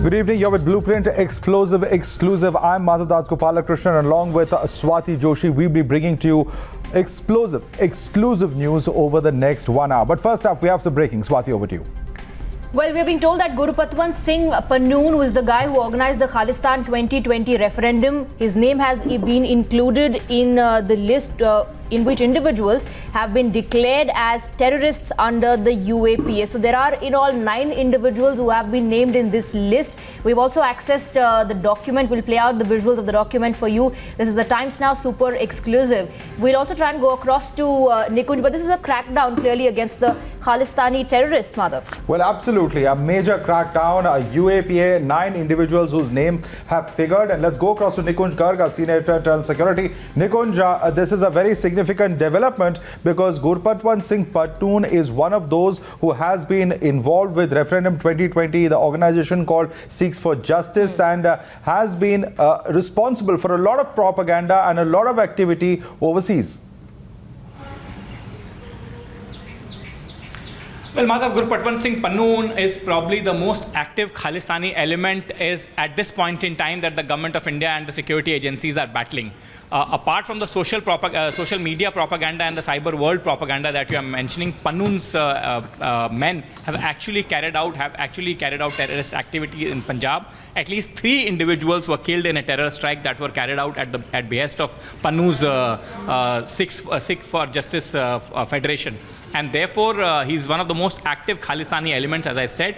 Good evening. You're with Blueprint Explosive Exclusive. I'm Madhav Das Gopalakrishnan, and along with Swati Joshi, we'll be bringing to you explosive, exclusive news over the next 1 hour. But first up, we have some breaking. Swati, over to you. Well, we're being told that Gurpatwant Singh Pannoon was the guy who organized the Khalistan 2020 referendum. His name has been included in the list in which individuals have been declared as terrorists under the UAPA. So there are in all 9 individuals who have been named in this list. We've also accessed the document. We'll play out the visuals of the document for you. This is the Times Now super exclusive. We'll also try and go across to Nikunj, but this is a crackdown clearly against the Khalistani terrorists, Madhav. Well, absolutely. A major crackdown, a UAPA, 9 individuals whose name have figured. And let's go across to Nikunj Garg, our Senior Editor, Internal Security. Nikunj, this is a very significant development because Gurpatwant Singh Pannoon is one of those who has been involved with Referendum 2020, the organization called Seeks for Justice, and has been responsible for a lot of propaganda and a lot of activity overseas. Well, Madhav, Gurpatwant Singh Pannoon is probably the most active Khalistani element is at this point in time that the government of India and the security agencies are battling. Apart from the social media propaganda and the cyber world propaganda that you are mentioning, Pannoon's men have actually carried out terrorist activity in Punjab. At least 3 individuals were killed in a terror strike that were carried out at behest of Pannoon's Sikh for Justice Federation. And therefore, he's one of the most active Khalistani elements, as I said,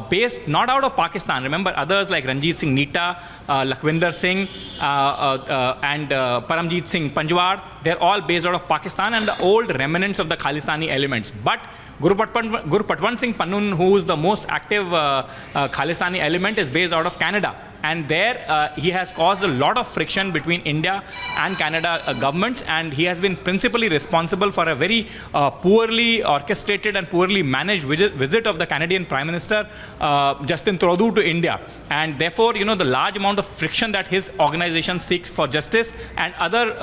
based not out of Pakistan. Remember, others like Ranjit Singh Nita, Lakhvinder Singh, and Paramjit Singh Panjwar, they're all based out of Pakistan and the old remnants of the Khalistani elements. But Gurpatwant Singh Pannoon, who is the most active Khalistani element, is based out of Canada. And there he has caused a lot of friction between India and Canada governments, and he has been principally responsible for a very poorly orchestrated and poorly managed visit of the Canadian Prime Minister Justin Trudeau to India. And therefore, you know, the large amount of friction that his organization Seeks for Justice and other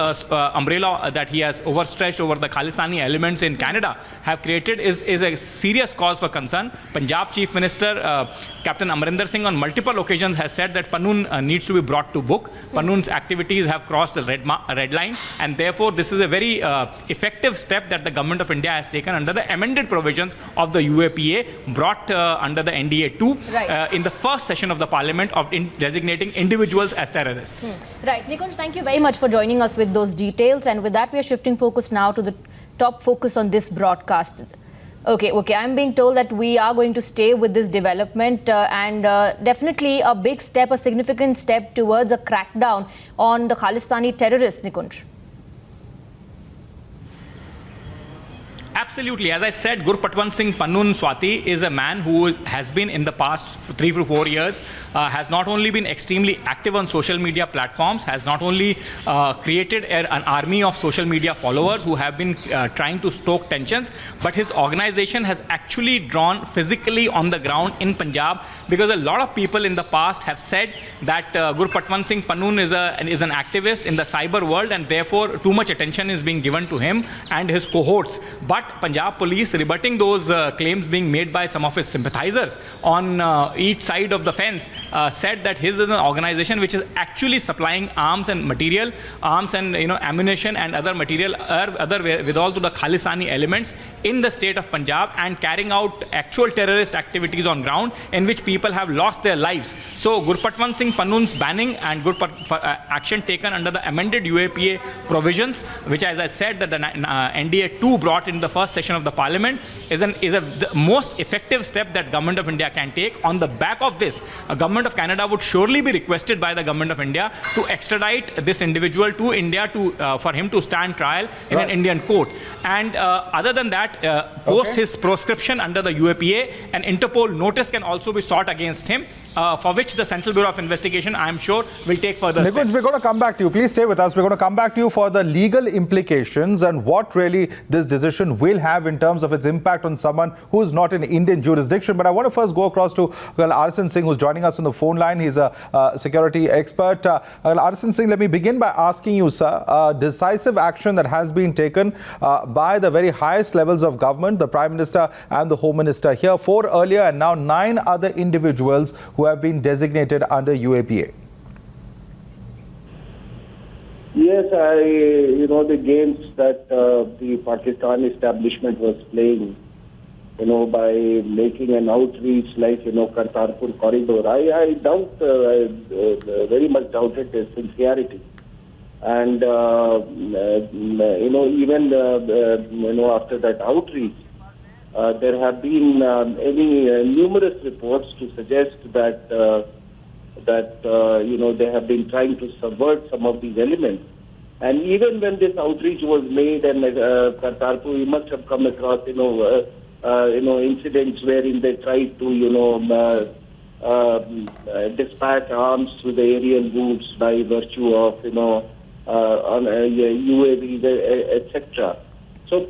umbrella that he has overstretched over the Khalistani elements in Canada have created is a serious cause for concern. Punjab Chief Minister Captain Amarinder Singh on multiple occasions has said that Pannoon needs to be brought to book. Pannoon's activities have crossed the red line, and therefore this is a very effective step that the government of India has taken under the amended provisions of the UAPA brought under the NDA 2 in the first session of the Parliament of designating individuals as terrorists. Right. Nikunj, thank you very much for joining us with those details. And with that, we are shifting focus now to the top focus on this broadcast. Okay. I'm being told that we are going to stay with this development and definitely a big step, a significant step towards a crackdown on the Khalistani terrorists, Nikunj. Absolutely. As I said, Gurpatwant Singh Pannoon, Swati, is a man who has been in the past 3 to 4 years, has not only been extremely active on social media platforms, has not only created an army of social media followers who have been trying to stoke tensions, but his organization has actually drawn physically on the ground in Punjab, because a lot of people in the past have said that Gurpatwant Singh Pannoon is an activist in the cyber world, and therefore too much attention is being given to him and his cohorts. But Punjab police, rebutting those claims being made by some of his sympathizers on each side of the fence, said that his is an organization which is actually supplying arms and ammunition and other material, other withal to the Khalistani elements in the state of Punjab, and carrying out actual terrorist activities on ground in which people have lost their lives. So Gurpatwant Singh Pannoon's banning and action taken under the amended UAPA provisions, which, as I said, that the NDA 2 brought in the first session of the Parliament, is the most effective step that Government of India can take. On the back of this, Government of Canada would surely be requested by the Government of India to extradite this individual to India for him to stand trial in an Indian court. And other than that, post his proscription under the UAPA, an Interpol notice can also be sought against him, for which the Central Bureau of Investigation, I am sure, will take further steps. We're going to come back to you. Please stay with us. We're going to come back to you for the legal implications and what really this decision will have in terms of its impact on someone who is not in Indian jurisdiction. But I want to first go across to Arsen Singh, who's joining us on the phone line. He's a security expert. Arsen Singh, let me begin by asking you, sir, decisive action that has been taken by the very highest levels of government, the Prime Minister and the Home Minister here, 4 earlier and now 9 other individuals who have been designated under UAPA. Yes, the games that the Pakistan establishment was playing, by making an outreach like, Kartarpur corridor, I doubt, very much doubted their sincerity. And, even, after that outreach, there have been numerous reports to suggest that they have been trying to subvert some of these elements. And even when this outreach was made and Kartarpur, you must have come across, incidents wherein they tried to, dispatch arms to the aerial routes by virtue of, UAVs, etc. So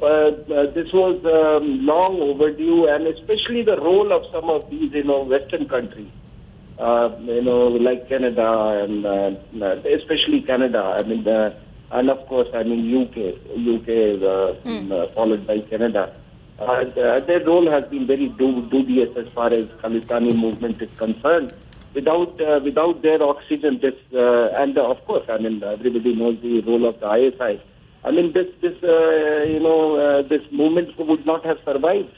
this was long overdue, and especially the role of some of these, Western countries. Like Canada and especially Canada. And of course, UK followed by Canada. Their role has been very dubious as far as Khalistani movement is concerned. Without their oxygen, and of course, everybody knows the role of the ISI. This movement would not have survived.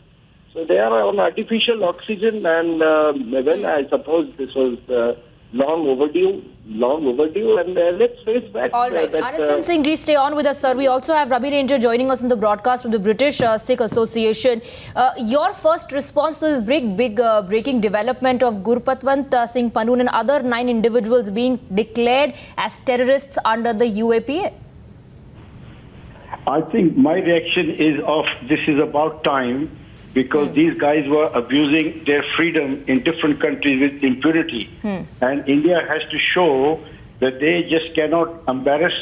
So they are on artificial oxygen, and I suppose this was long overdue, and let's face back. All right, Arsen Singh ji, stay on with us, sir. We also have Ravi Ranger joining us on the broadcast from the British Sikh Association. Your first response to this big breaking development of Gurpatwant Singh Pannoon and other 9 individuals being declared as terrorists under the UAPA? I think my reaction is this is about time, because these guys were abusing their freedom in different countries with impunity. And India has to show that they just cannot embarrass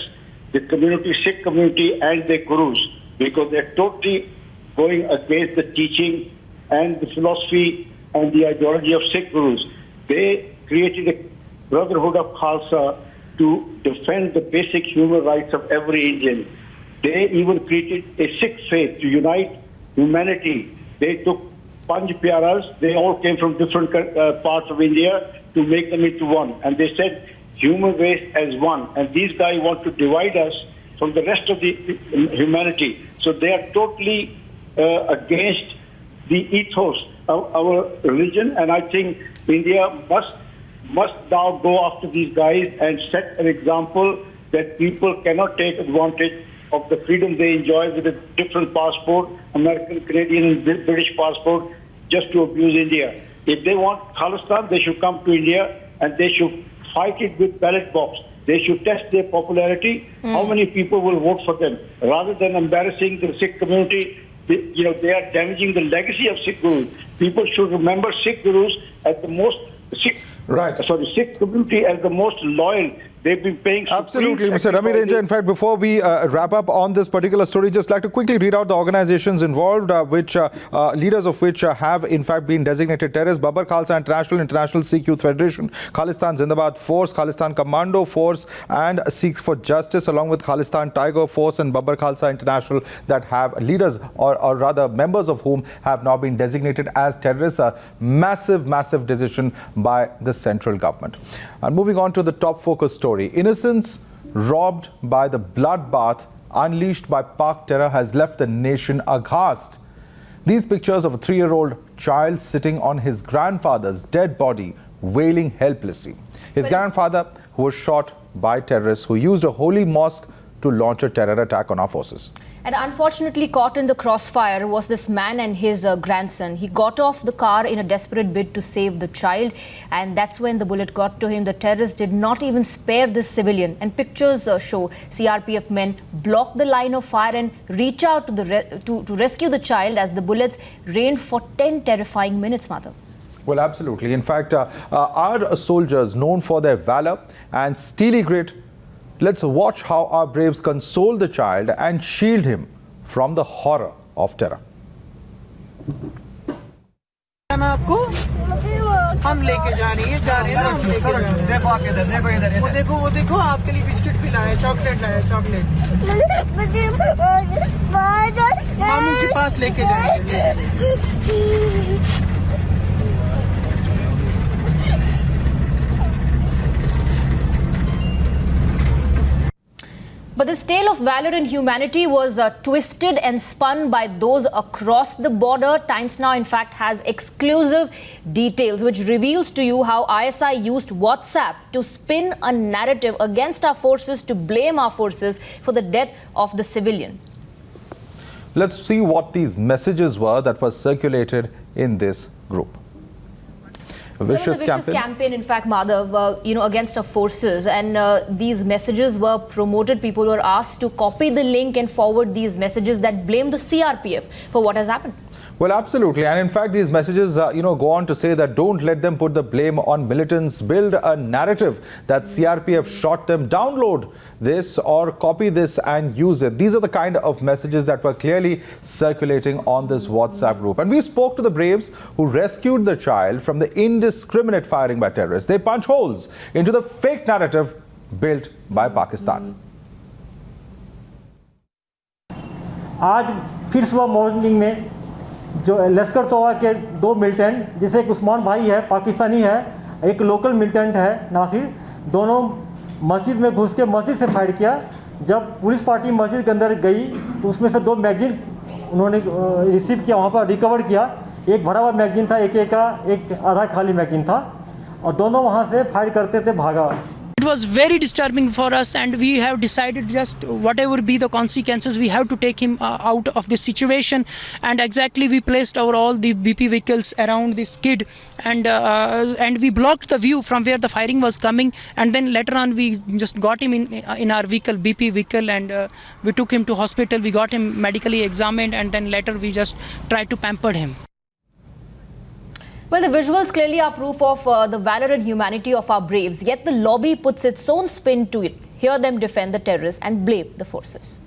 the community, Sikh community and their gurus, because they're totally going against the teaching and the philosophy and the ideology of Sikh gurus. They created a Brotherhood of Khalsa to defend the basic human rights of every Indian. They even created a Sikh faith to unite humanity. They took Panj Pyaras, they all came from different parts of India to make them into one. And they said human race as one. And these guys want to divide us from the rest of the humanity. So they are totally against the ethos of our religion. And I think India must now go after these guys and set an example that people cannot take advantage of the freedom they enjoy with a different passport, American, Canadian, and British passport, just to abuse India. If they want Khalistan, they should come to India and they should fight it with ballot box. They should test their popularity, how many people will vote for them. Rather than embarrassing the Sikh community, they are damaging the legacy of Sikh gurus. People should remember Sikh gurus as the most, Sikh community as the most loyal. They've been paying. Absolutely, Mr. Ravi Ranger. In fact, before we wrap up on this particular story, just like to quickly read out the organizations involved, which leaders of which have in fact been designated terrorists: Babbar Khalsa International Sikh Youth Federation, Khalistan Zindabad Force, Khalistan Commando Force, and Sikhs for Justice, along with Khalistan Tiger Force and Babbar Khalsa International, that have leaders or rather members of whom have now been designated as terrorists. A massive decision by the central government. And moving on to the top focus story. Innocents robbed by the bloodbath unleashed by Pak terror has left the nation aghast. These pictures of a 3-year-old child sitting on his grandfather's dead body, wailing helplessly. His grandfather, who was shot by terrorists who used a holy mosque to launch a terror attack on our forces. And unfortunately caught in the crossfire was this man and his grandson. He got off the car in a desperate bid to save the child, and that's when the bullet got to him. The terrorists did not even spare this civilian, and pictures show CRPF men block the line of fire and reach out to rescue the child as the bullets rained for 10 terrifying minutes, Madhav. Well, absolutely. In fact, our soldiers, known for their valor and steely grit, let's watch how our braves console the child and shield him from the horror of terror. मैं आपको हम लेके जा रही है ना हम लेके जा रहे हैं। देखो आप इधर देखो इधर वो देखो आपके लिए बिस्किट भी लाया चॉकलेट लाया चॉकलेट मामू के पास लेके जाएंगे। But this tale of valor and humanity was twisted and spun by those across the border. Times Now, in fact, has exclusive details which reveals to you how ISI used WhatsApp to spin a narrative against our forces, to blame our forces for the death of the civilian. Let's see what these messages were that were circulated in this group. So there was a vicious campaign, in fact, Madhav, against our forces, and these messages were promoted. People were asked to copy the link and forward these messages that blame the CRPF for what has happened. Well, absolutely. And in fact, these messages, go on to say that don't let them put the blame on militants. Build a narrative that CRPF shot them. Download this or copy this and use it. These are the kind of messages that were clearly circulating on this WhatsApp group. And we spoke to the braves who rescued the child from the indiscriminate firing by terrorists. They punch holes into the fake narrative built by Pakistan. आज फिर सुबह morning में जो लश्कर तोबा के दो militant, जैसे एक उस्मान भाई है पाकिस्तानी है, एक लोकल मिलिटेंट है नासिर, दोनों मस्जिद में घुस के मस्जिद से फायर किया। जब पुलिस पार्टी मस्जिद के अंदर गई तो उसमें से 2 मैगजीन उन्होंने रिसीव किया, वहाँ पर रिकवर किया। एक भरा हुआ मैगजीन था AK का, एक आधा खाली मैगजीन था, और दोनों वहाँ से फायर करते थे भागा। It was very disturbing for us, and we have decided just whatever be the consequences, we have to take him out of this situation. And exactly we placed all the BP vehicles around this kid, and we blocked the view from where the firing was coming. And then later on we just got him in our vehicle, BP vehicle, and we took him to hospital. We got him medically examined, and then later we just tried to pamper him. Well, the visuals clearly are proof of the valor and humanity of our braves. Yet the lobby puts its own spin to it. Hear them defend the terrorists and blame the forces.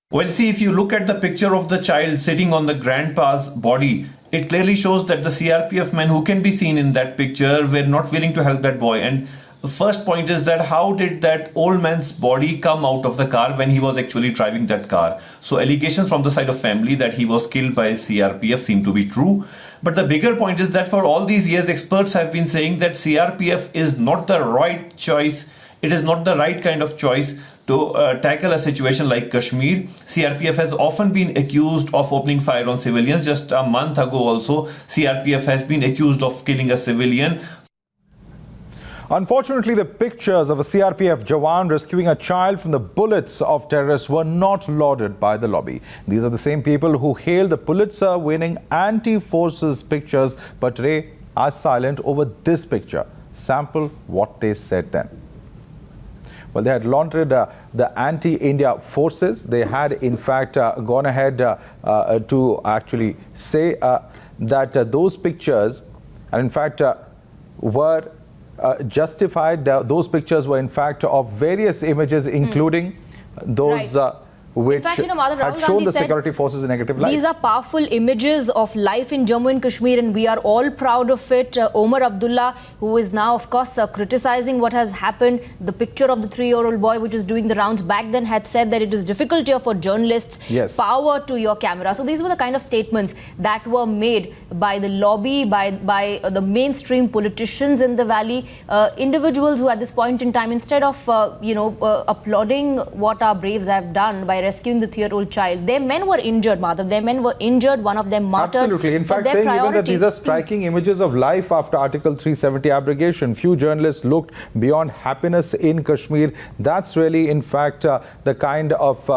Well, see, if you look at the picture of the child sitting on the grandpa's body, it clearly shows that the CRPF men who can be seen in that picture were not willing to help that boy. And the first point is that how did that old man's body come out of the car when he was actually driving that car? So allegations from the side of family that he was killed by CRPF seem to be true. But the bigger point is that for all these years, experts have been saying that CRPF is not the right choice. It is not the right kind of choice to tackle a situation like Kashmir. CRPF has often been accused of opening fire on civilians. Just a month ago also, CRPF has been accused of killing a civilian. Unfortunately, the pictures of a CRPF Jawan rescuing a child from the bullets of terrorists were not lauded by the lobby. These are the same people who hailed the Pulitzer-winning anti-forces pictures, but today are silent over this picture. Sample what they said then. Well, they had lauded the anti-India forces. They had, in fact, gone ahead to actually say that those pictures, and in fact, were justified. Those pictures were in fact of various images, including those which in fact, Madhav, had Rahul shown Gandhi the said security forces in negative light. These are powerful images of life in Jammu and Kashmir, and we are all proud of it. Omar Abdullah, who is now, of course, criticizing what has happened, the picture of the 3-year-old boy which is doing the rounds back then had said that it is difficult here for journalists. Yes. Power to your camera. So these were the kind of statements that were made by the lobby, by the mainstream politicians in the valley, individuals who at this point in time, instead of applauding what our braves have done by rescuing the 3-year-old child, their men were injured, Madhav. Their men were injured, one of them martyred. Absolutely. In fact, saying even that these are striking images of life after Article 370 abrogation. Few journalists looked beyond happiness in Kashmir. That's really, in fact, the kind of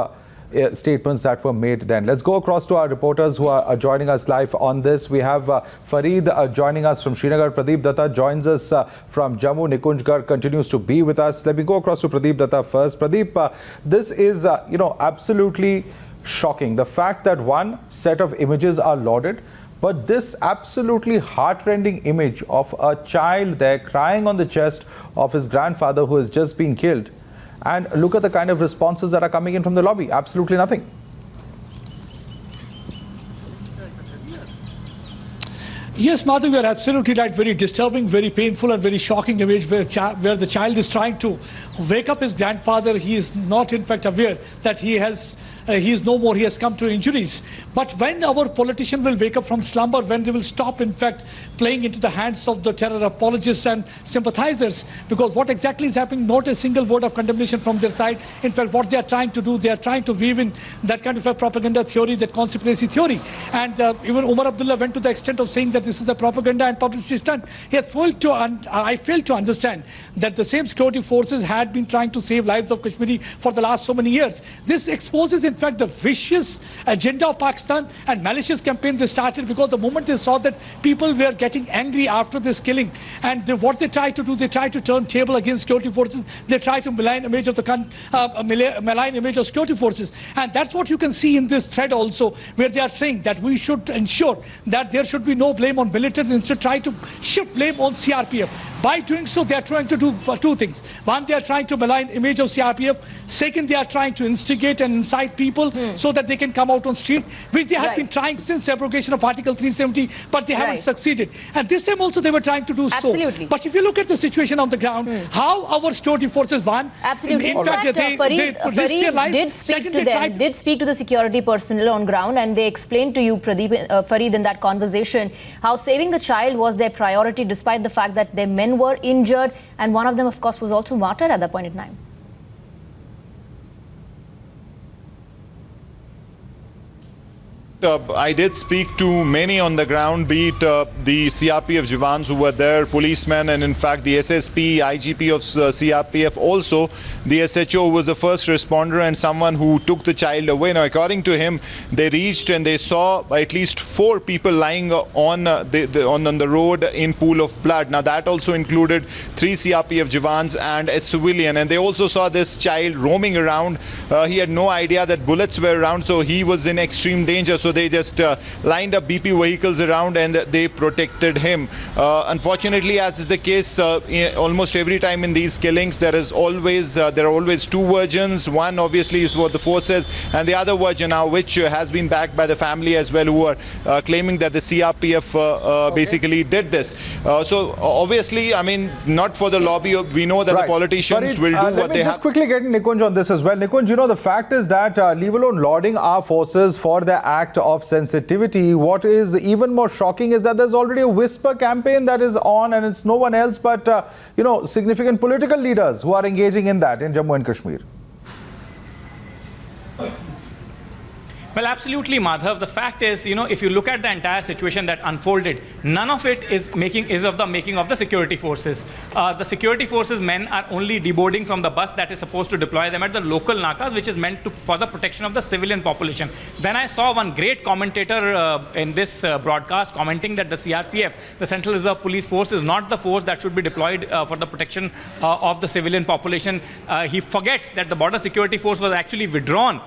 statements that were made then. Let's go across to our reporters who are joining us live on this. We have Fareed joining us from Srinagar. Pradeep Datta joins us from Jammu. Nikunj Garg continues to be with us. Let me go across to Pradeep Datta first. Pradeep, this is, absolutely shocking. The fact that one set of images are lauded, but this absolutely heartrending image of a child there crying on the chest of his grandfather who has just been killed, And look at the kind of responses that are coming in from the lobby. Absolutely nothing. Yes, Madhav, you are absolutely right. Very disturbing, very painful and very shocking image where the child is trying to wake up his grandfather. He is not in fact aware that he is no more, he has come to injuries. But when our politician will wake up from slumber, when they will stop in fact playing into the hands of the terror apologists and sympathizers, because what exactly is happening, not a single word of condemnation from their side. In fact, what they are trying to do, they are trying to weave in that kind of a propaganda theory, that conspiracy theory. And even Umar Abdullah went to the extent of saying that this is a propaganda and publicity stunt. He has failed to, I failed to understand that the same security forces had been trying to save lives of Kashmiri for the last so many years. This exposes in fact the vicious agenda of Pakistan and malicious campaign they started, because the moment they saw that people were getting angry after this killing, and what they tried to do, they tried to turn table against security forces. They tried to malign image of the malign image of security forces, and that's what you can see in this thread also, where they are saying that we should ensure that there should be no blame on militants, instead try to shift blame on CRPF. By doing so, they are trying to do two things. One, they are trying to malign image of CRPF. Second, they are trying to instigate and incite people so that they can come out on street, which they have been trying since abrogation of Article 370, but they haven't succeeded. And this time also they were trying to do so. But if you look at the situation on the ground, how our security forces won. Absolutely. In fact, Fareed did speak to the security personnel on ground, and they explained to you, Fareed, in that conversation, how saving the child was their priority, despite the fact that their men were injured, and one of them, of course, was also martyred at that point in time. I did speak to many on the ground, be it the CRPF Jawans who were there, policemen, and in fact the SSP, IGP of CRPF, also the SHO was the first responder and someone who took the child away. Now, according to him, they reached and they saw at least 4 people lying on the road in pool of blood. Now, that also included 3 CRPF Jawans and a civilian, and they also saw this child roaming around. He had no idea that bullets were around, so he was in extreme danger. So they just lined up BP vehicles around and they protected him. Unfortunately, as is the case almost every time in these killings, there are always 2 versions. One obviously is what the force says, and the other version now, which has been backed by the family as well, who are claiming that the CRPF basically did this. So obviously, I mean, not for the lobby. We know that the politicians will do what they have. Let me just quickly get Nikunj on this as well. Nikunj, you know, the fact is that leave alone lauding our forces for their act of sensitivity, what is even more shocking is that there's already a whisper campaign that is on, and it's no one else but you know, significant political leaders who are engaging in that in Jammu and Kashmir. Well, absolutely, Madhav. The fact is, you know, if you look at the entire situation that unfolded, none of it is of the making of the security forces. The security forces men are only deboarding from the bus that is supposed to deploy them at the local nakas, which is meant for the protection of the civilian population. Then I saw one great commentator in this broadcast commenting that the CRPF, the Central Reserve Police Force, is not the force that should be deployed for the protection of the civilian population. He forgets that the border security force was actually withdrawn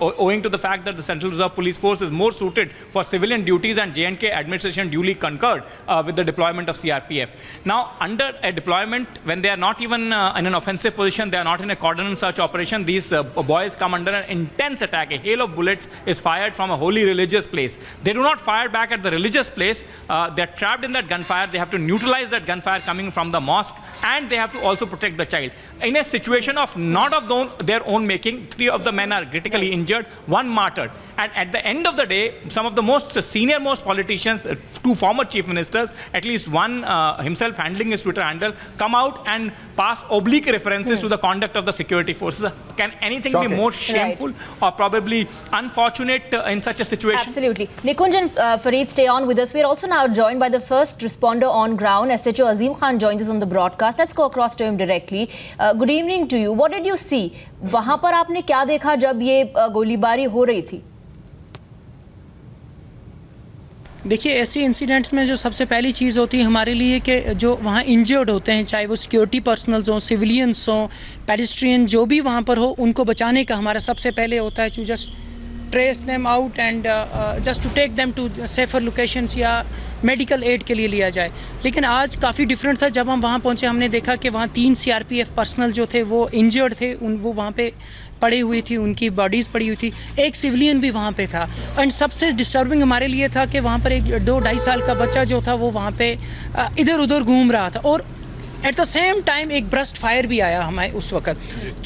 owing to the fact that the Central Reserve Police Force is more suited for civilian duties, and J&K administration duly concurred with the deployment of CRPF. Now, under a deployment, when they are not even in an offensive position, they are not in a cordon and search operation, these boys come under an intense attack. A hail of bullets is fired from a holy religious place. They do not fire back at the religious place. They're trapped in that gunfire. They have to neutralize that gunfire coming from the mosque, and they have to also protect the child. In a situation of not of their own making, 3 of the men are critically injured, 1 martyred. And at the end of the day, some of the senior-most politicians, 2 former chief ministers, at least one himself handling his Twitter handle, come out and pass oblique references to the conduct of the security forces. Can anything be more shameful or probably unfortunate in such a situation? Absolutely. Nikunj and Fareed, stay on with us. We're also now joined by the first responder on ground. SHO Azim Khan joins us on the broadcast. Let's go across to him directly. Good evening to you. What did you see? वहाँ पर आपने क्या देखा जब ये गोलीबारी हो रही थी? देखिए, ऐसे इंसिडेंट्स में जो सबसे पहली चीज़ होती है हमारे लिए कि जो वहाँ इंजर्ड होते हैं, चाहे वो सिक्योरिटी पर्सनल्स हों, सिविलियंस हों, पेडेस्ट्रियन जो भी वहाँ पर हो, उनको बचाने का हमारा सबसे पहले होता है to just trace them out and just to take them to safer locations या मेडिकल एड के लिए लिया जाए। लेकिन आज काफ़ी डिफरेंट था। जब हम वहाँ पहुँचे हमने देखा कि वहाँ 3 CRPF पर्सनल जो थे वो इंजर्ड थे, वो वहाँ पे पड़ी हुई थी, उनकी बॉडीज़ पड़ी हुई थी। एक सिविलियन भी वहाँ पे था। एंड सबसे डिस्टर्बिंग हमारे लिए था कि वहाँ पर एक 2-2.5 साल का बच्चा जो था वो वहाँ पे इधर उधर घूम रहा था और एट द सेम टाइम एक ब्रस्ट फायर भी आया हमें उस वक्त।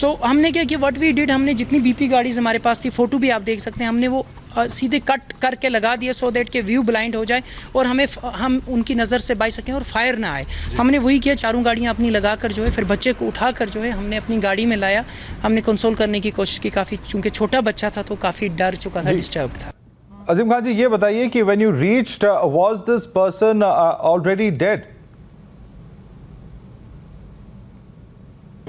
तो हमने क्या किया, व्हाट वी डिड, हमने जितनी BP गाड़ीज़ हमारे पास थी, फ़ोटो भी आप देख सकते हैं, हमने वो सीधे कट करके लगा दिए सो दैट के व्यू ब्लाइंड हो जाए और हम उनकी नज़र से बच सकें और फायर ना आए। हमने वही किया, चारों गाड़ियाँ अपनी लगा कर जो है फिर बच्चे को उठा कर जो है हमने अपनी गाड़ी में लाया। हमने कंसोल करने की कोशिश की काफ़ी, चूँकि छोटा बच्चा था तो काफ़ी डर चुका था, डिस्टर्ब था। अजीम खान जी, ये बताइए कि when you reached was this person already dead?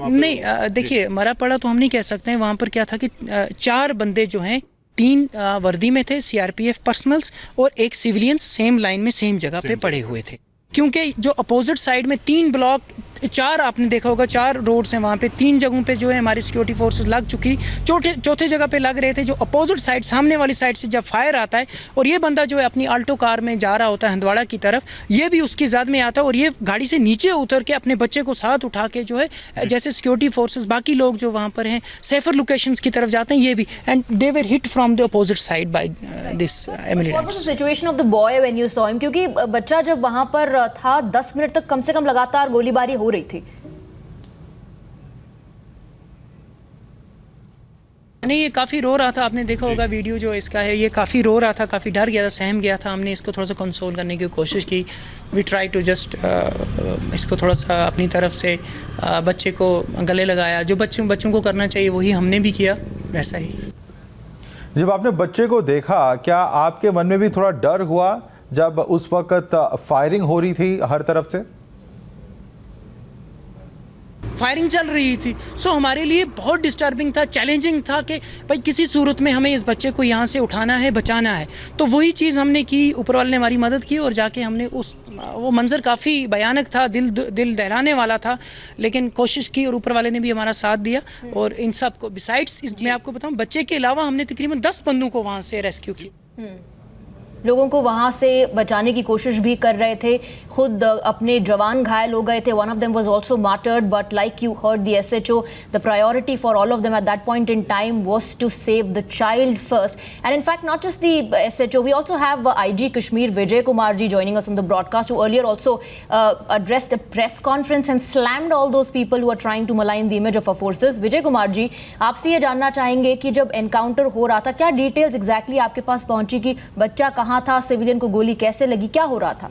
नहीं, देखिए मरा पड़ा तो हम नहीं कह सकते हैं। वहाँ पर क्या था कि 4 बंदे जो हैं 3 वर्दी में थे CRPF पर्सनल्स और एक सिविलियन सेम लाइन में सेम जगह पे पड़े हुए थे। क्योंकि जो अपोजिट साइड में 3 ब्लॉक 4 आपने देखा होगा 4 रोड्स हैं वहाँ पे, 3 जगहों पे जो है हमारी सिक्योरिटी फोर्सेस लग चुकी, चौथे जगह पे लग रहे थे। जो अपोजिट साइड सामने वाली साइड से जब फायर आता है और ये बंदा जो है अपनी आल्टो कार में जा रहा होता है हंदवाड़ा की तरफ, ये भी उसकी ज़द में आता है और ये गाड़ी से नीचे उतर के अपने बच्चे को साथ उठा के जो है जैसे सिक्योरिटी फोर्सेस बाकी लोग जो वहाँ पर हैं सेफर लोकेशंस की तरफ जाते हैं, ये भी, and they were hit from the opposite side by this Emilians. Situation of the boy when you saw him, क्योंकि बच्चा जब वहाँ पर था 10 मिनट तक कम से कम लगातार गोलीबारी हो रही थी। नहीं, ये काफ़ी रो रहा था, आपने देखा होगा वीडियो जो इसका है, ये काफ़ी रो रहा था, काफ़ी डर गया था, सहम गया था। हमने इसको थोड़ा सा कंसोल करने की कोशिश की। वी ट्राई टू जस्ट इसको थोड़ा सा अपनी तरफ से बच्चे को गले लगाया, जो बच्चों को करना चाहिए वही हमने भी किया, वैसा ही। जब आपने बच्चे को देखा, क्या आपके मन में भी थोड़ा डर हुआ जब उस वक्त फायरिंग हो रही थी हर तरफ से? फायरिंग चल रही थी, सो हमारे लिए बहुत डिस्टर्बिंग था, चैलेंजिंग था कि भाई किसी सूरत में हमें इस बच्चे को यहाँ से उठाना है, बचाना है। तो वही चीज़ हमने की, ऊपर वाले ने हमारी मदद की और जाके हमने वो मंज़र काफ़ी भयानक था, दिल दहलाने वाला था, लेकिन कोशिश की और ऊपर वाले ने भी हमारा साथ दिया। और इन सब को बिसाइड्स मैं आपको बताऊँ, बच्चे के अलावा हमने तकरीबन 10 बंदों को वहाँ से रेस्क्यू किया। लोगों को वहाँ से बचाने की कोशिश भी कर रहे थे, खुद अपने जवान घायल हो गए थे। One of them was also martyred, but like you heard the SHO, the priority for all of them at that point in time was to save the child first. And in fact, not just the SHO, we also have IG Kashmir Vijay Kumar ji joining us on the broadcast, who earlier also addressed a press conference and slammed all those people who are trying to malign the image of our forces. Vijay Kumar ji, आपसे ये जानना चाहेंगे कि जब encounter हो रहा था, क्या डिटेल्स एग्जैक्टली आपके पास पहुंची कि बच्चा कहाँ था, सिविलियन को गोली कैसे लगी, क्या हो रहा था?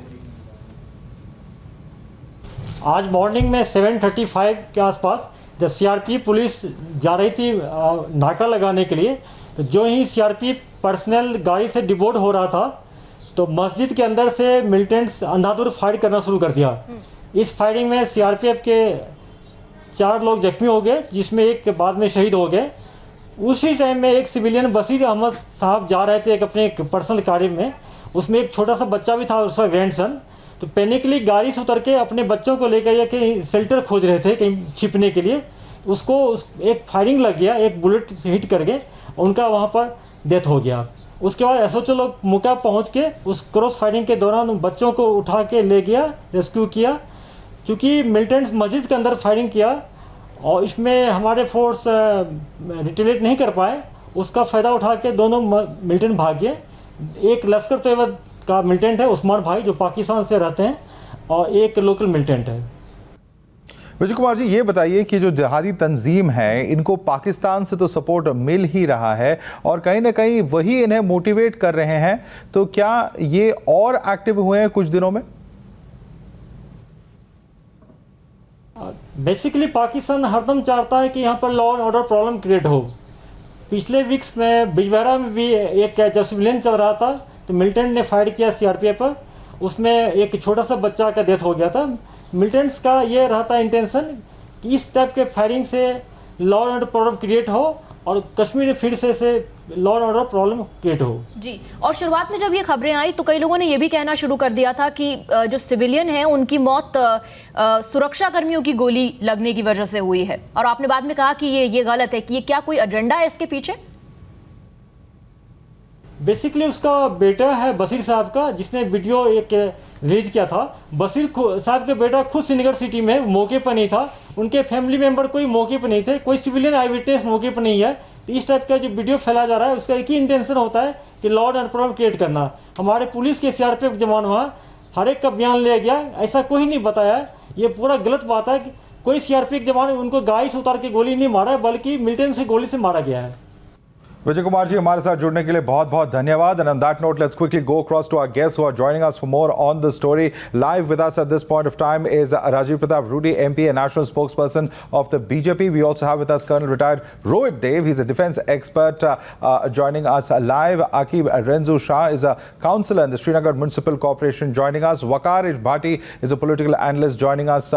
आज मॉर्निंग में 7:35 के आसपास जब CRPF पुलिस जा रही थी नाका लगाने के लिए, तो जो ही CRPF पर्सनल गाड़ी से डिबोर्ड हो रहा था तो मस्जिद के अंदर से मिलिटेंट्स अंधाधुंध फायर करना शुरू कर दिया। इस फायरिंग में CRPF के 4 लोग जख्मी हो गए, जिसमें एक बाद में शहीद हो गए। उसी टाइम में एक सिविलियन बशीर अहमद साहब जा रहे थे अपने पर्सनल गाड़ी में, उसमें एक छोटा सा बच्चा भी था, उसका ग्रैंडसन। तो पैनिकली गाड़ी से उतर के अपने बच्चों को लेकर ये कहीं शेल्टर खोज रहे थे, कहीं छिपने के लिए। उसको एक फायरिंग लग गया, एक बुलेट हिट कर गए, उनका वहाँ पर डेथ हो गया। उसके बाद SHO लोग मौका पहुँच के उस क्रॉस फायरिंग के दौरान बच्चों को उठा के ले गया, रेस्क्यू किया। चूँकि मिलिटेंट्स मस्जिद के अंदर फायरिंग किया और इसमें हमारे फोर्स रिटेलिएट नहीं कर पाए, उसका फ़ायदा उठा के दोनों मिलिटेंट भाग गए। एक लश्कर तैयबा का मिलिटेंट है उस्मान भाई, जो पाकिस्तान से रहते हैं, और एक लोकल मिलिटेंट है। विजय कुमार जी, ये बताइए कि जो जिहादी तंजीम है, इनको पाकिस्तान से तो सपोर्ट मिल ही रहा है और कहीं ना कहीं वही इन्हें मोटिवेट कर रहे हैं, तो क्या ये और एक्टिव हुए हैं कुछ दिनों में? बेसिकली पाकिस्तान हरदम चाहता है कि यहाँ पर law and order problem create हो। पिछले वीक्स में बिजबहरा में भी एक जब सिविलियन चल रहा था तो मिलिटेंट ने फायर किया CRPF पर, उसमें एक छोटा सा बच्चा का डेथ हो गया था। मिलिटेंट्स का ये रहता है इंटेंशन कि इस टाइप के फायरिंग से law and order problem create हो और कश्मीर में फिर से law and order problem create हो। जी, और शुरुआत में जब ये खबरें आई तो कई लोगों ने ये भी कहना शुरू कर दिया था कि जो सिविलियन है उनकी मौत सुरक्षा कर्मियों की गोली लगने की वजह से हुई है, और आपने बाद में कहा कि ये गलत है, कि ये क्या कोई एजेंडा है इसके पीछे? बेसिकली उसका बेटा है बशीर साहब का, जिसने वीडियो एक रिलीज किया था। बशीर साहब के बेटा खुद श्रीनगर सिटी में मौके पर नहीं था, उनके फैमिली मेंबर कोई मौके पर नहीं थे, कोई सिविलियन आई विटनेस मौके पर नहीं है। तो इस टाइप का जो वीडियो फैलाया जा रहा है उसका एक ही इंटेंशन होता है कि लॉ एंड प्रॉब्लम क्रिएट करना। हमारे पुलिस के सीआरपीएफ जवान वहाँ हर एक का बयान लिया गया, ऐसा कोई नहीं बताया। ये पूरा गलत बात है कि कोई सीआरपीएफ जवान उनको गाड़ी से उतार के गोली नहीं मारा है, बल्कि मिलिटेंट से गोली से मारा गया है। Vijay Kumar ji, हमारे साथ जुड़ने के लिए बहुत-बहुत धन्यवाद. And on that note, let's quickly go across to our guests who are joining us for more on the story. Live with us at this point of time is Rajiv Pratap Rudy, MP and national spokesperson of the BJP. We also have with us Colonel retired Rohit Dev. He's a defense expert joining us live. Aqib Renzu Shah is a councillor in the Srinagar Municipal Corporation joining us. Waqar Bhatti is a political analyst joining us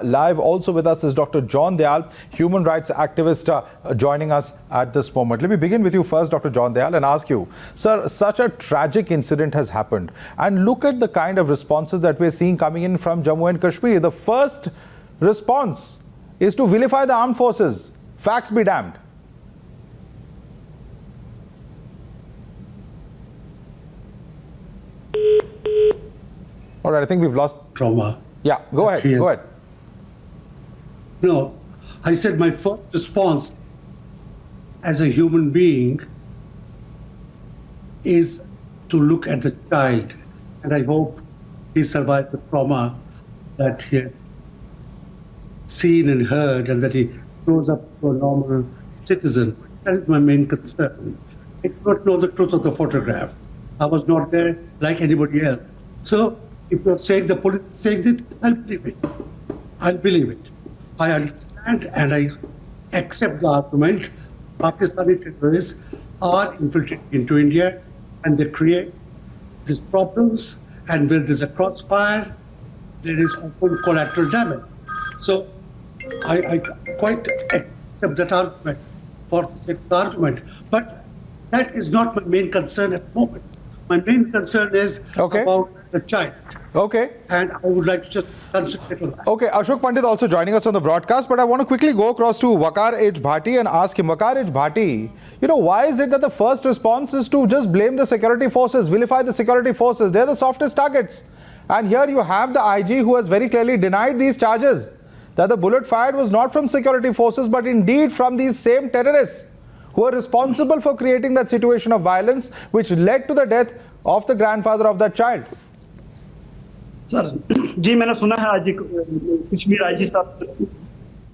live. Also with us is Dr. John Dayal, human rights activist joining us at this moment. Let me begin with you first, Dr. John Dayal, and ask you, sir, such a tragic incident has happened, and look at the kind of responses that we're seeing coming in from Jammu and Kashmir. The first response is to vilify the armed forces. Facts be damned. All right, I think we've lost trauma. Yeah, go ahead. Go ahead. No, I said my first response as a human being is to look at the child, and I hope he survived the trauma that he has seen and heard, and that he grows up to a normal citizen. That is my main concern. I do not know the truth of the photograph. I was not there like anybody else. So if you're saying the police is saying it, I'll believe it. I'll believe it. I understand and I accept the argument. Pakistani terrorists are infiltrating into India and they create these problems, and where there's a crossfire, there is often collateral damage. So I quite accept that argument for the sake of the argument. But that is not my main concern at the moment. My main concern is about the child. Okay. And I would like to just concentrate on that. Okay, Ashok Pandit also joining us on the broadcast, but I want to quickly go across to Waqar H. Bhatti and ask him, Waqar H. Bhatti, you know, why is it that the first response is to just blame the security forces, vilify the security forces? They're the softest targets. And here you have the IG who has very clearly denied these charges, that the bullet fired was not from security forces, but indeed from these same terrorists who are responsible for creating that situation of violence which led to the death of the grandfather of that child. Sir ji, मैंने सुना है आज Kashmir IG साहब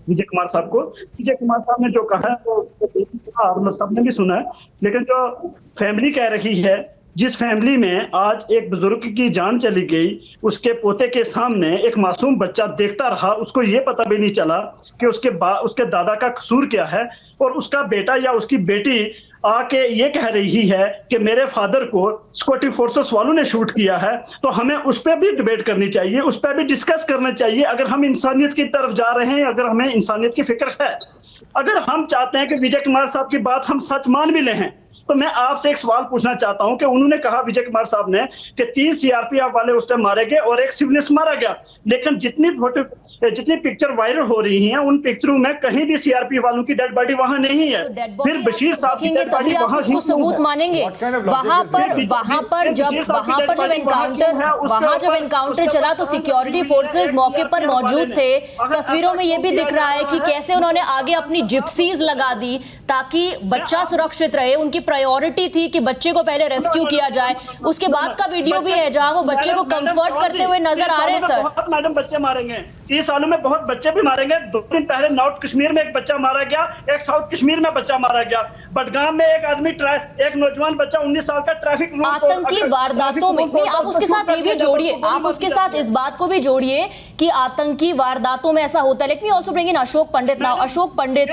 विजय कुमार साहब को, विजय कुमार साहब ने जो कहा है वो आप लोग सबने भी सुना है, लेकिन जो फैमिली कह रही है, जिस फैमिली में आज एक बुजुर्ग की जान चली गई, उसके पोते के सामने एक मासूम बच्चा देखता रहा, उसको ये पता भी नहीं चला कि उसके दादा का कसूर क्या है, और उसका बेटा या उसकी बेटी आके ये कह रही है कि मेरे फादर को सिक्योरिटी फोर्सेस वालों ने शूट किया है, तो हमें उस पर भी डिबेट करनी चाहिए, उस पर भी डिस्कस करना चाहिए। अगर हम इंसानियत की तरफ जा रहे हैं, अगर हमें इंसानियत की फिक्र है, अगर हम चाहते हैं कि विजय कुमार साहब की बात हम सच मान भी ले हैं, तो मैं आपसे एक सवाल पूछना चाहता हूं कि उन्होंने कहा विजय कुमार साहब ने कि 3 सीआरपीएफ वाले उस टाइम मारे गए और एक सिविलियन मारा गया, लेकिन जितनी पिक्चर वायरल हो रही हैं उन पिक्चरों में कहीं भी सीआरपीएफ वालों की डेड बॉडी वहां नहीं है। तो फिर बशीर साहब की डेड बॉडी आप उसको सबूत मानेंगे? वहां पर जब एनकाउंटर चला तो सिक्योरिटी फोर्सेस मौके पर मौजूद थे। तस्वीरों में ये भी दिख रहा है कि कैसे उन्होंने आगे अपनी जिप्सीज लगा दी ताकि बच्चा सुरक्षित रहे। उनकी प्रायोरिटी थी कि बच्चे को पहले रेस्क्यू किया जाए। उसके बाद का वीडियो भी है जहां वो बच्चे को कंफर्ट करते हुए नजर आ रहे हैं। सर मैडम बच्चे मारेंगे, 30 सालों में बहुत बच्चे भी मारेंगे। 2 दिन पहले नॉर्थ कश्मीर में एक बच्चा मारा गया, एक साउथ कश्मीर में बच्चा मारा गया। बडगाम में एक आदमी एक नौजवान बच्चा 19 साल का ट्रैफिक आतंकी वारदातों में नहीं, आप उसके साथ ये भी जोड़िए, आप उसके साथ इस बात को भी जोड़िए कि आतंकी वारदातों में ऐसा होता है। Let me also bring in Ashok Pandit now. Ashok Pandit,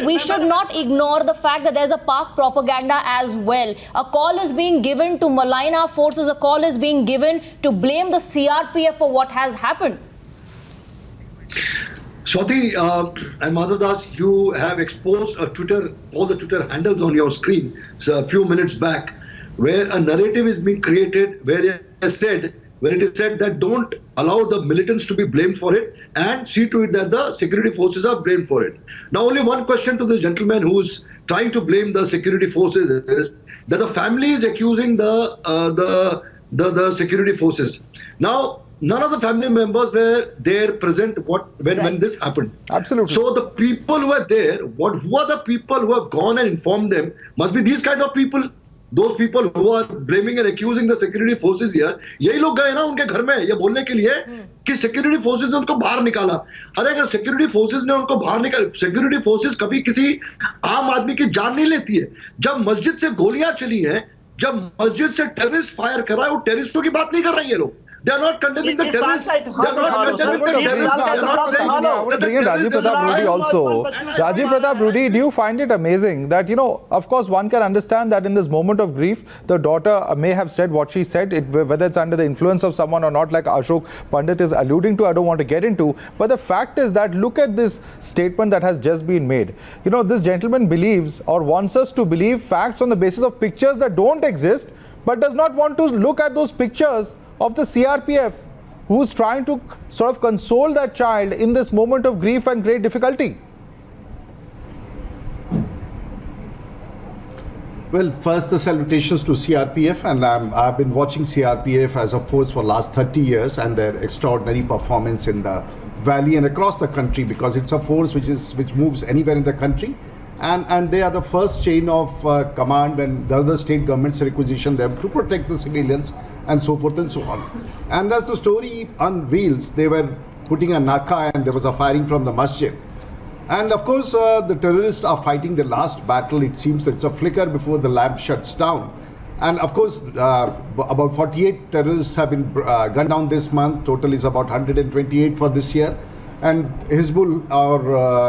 we should not ignore the fact that there's a Pak propaganda as well. A call is being given to malign our forces, a call is being given to blame the CRPF for what has happened. Swati and Madhav, you have exposed all the Twitter handles on your screen a few minutes back, where a narrative is being created where it is said that don't allow the militants to be blamed for it and see to it that the security forces are blamed for it. Now, only one question to this gentleman who's trying to blame the security forces is, that the family is accusing the security forces. Now, none of the family members were there present when this happened. Absolutely. So the people who were there, who are the people who have gone and informed them? Must be these kind of people. Those people who are blaming and accusing the security forces here, यही लोग गए ना उनके घर में ये बोलने के लिए कि security forces ने उनको बाहर निकाला. अरे अगर security forces ने उनको बाहर निकाला, security forces कभी किसी आम आदमी की जान नहीं लेती है. जब मस्जिद से गोलियां चली हैं, जब मस्जिद से टेररिस्ट फायर कर रहा है, वो टेररिस्टों की बात नहीं कर रहे हैं ये लोग. They are not condemning the terrorists. They are not condemning the terrorists. They are not saying. I want to bring in Rajiv Pratap Rudy also. Rajiv Pratap Rudy, do you find it amazing that, of course, one can understand that in this moment of grief, the daughter may have said what she said, whether it's under the influence of someone or not, like Ashok Pandit is alluding to, I don't want to get into. But the fact is that look at this statement that has just been made. This gentleman believes or wants us to believe facts on the basis of pictures that don't exist, but does not want to look at those pictures of the CRPF, who's trying to sort of console that child in this moment of grief and great difficulty. Well, first the salutations to CRPF, and I've been watching CRPF as a force for last 30 years and their extraordinary performance in the valley and across the country, because it's a force which moves anywhere in the country. And they are the first chain of command when the other state governments requisition them to protect the civilians and so forth and so on. And as the story unveils, they were putting a naka and there was a firing from the masjid. And of course, the terrorists are fighting the last battle. It seems that it's a flicker before the lamp shuts down. And of course, about 48 terrorists have been gunned down this month. Total is about 128 for this year. And Hizbul or